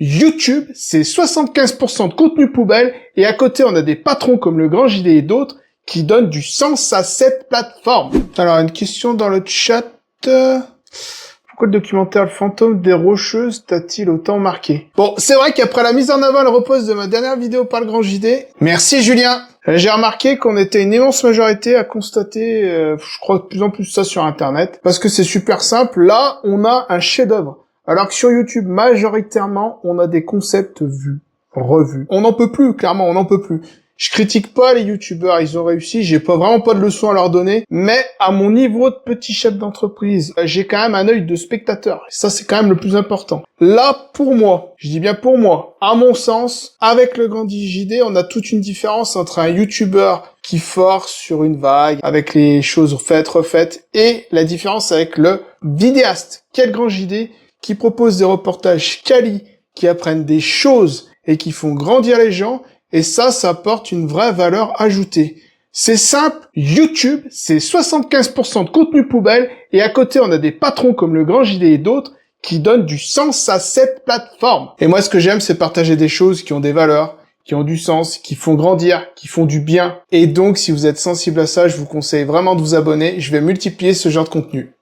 YouTube, c'est 75% de contenu poubelle, et à côté, on a des patrons comme le Grand JD et d'autres qui donnent du sens à cette plateforme. Alors, une question dans le chat. Pourquoi le documentaire Le Fantôme des Rocheuses t'a-t-il autant marqué? Bon, c'est vrai qu'après la mise en avant et le repose de ma dernière vidéo par le Grand JD, merci Julien, j'ai remarqué qu'on était une immense majorité à constater, je crois de plus en plus ça sur Internet, parce que c'est super simple, là, on a un chef-d'œuvre. Alors que sur YouTube, majoritairement, on a des concepts vus, revus. On n'en peut plus, clairement, on n'en peut plus. Je critique pas les youtubeurs, ils ont réussi, j'ai vraiment pas de leçons à leur donner, mais à mon niveau de petit chef d'entreprise, j'ai quand même un œil de spectateur, et ça c'est quand même le plus important. Là, pour moi, je dis bien pour moi, à mon sens, avec le Grand JD, on a toute une différence entre un youtubeur qui force sur une vague, avec les choses faites, refaites, et la différence avec le vidéaste, qui est le Grand JD, qui propose des reportages quali, qui apprennent des choses, et qui font grandir les gens, et ça apporte une vraie valeur ajoutée. C'est simple, YouTube, c'est 75% de contenu poubelle, et à côté, on a des patrons comme le Grand JD et d'autres qui donnent du sens à cette plateforme. Et moi, ce que j'aime, c'est partager des choses qui ont des valeurs, qui ont du sens, qui font grandir, qui font du bien. Et donc, si vous êtes sensible à ça, je vous conseille vraiment de vous abonner. Je vais multiplier ce genre de contenu.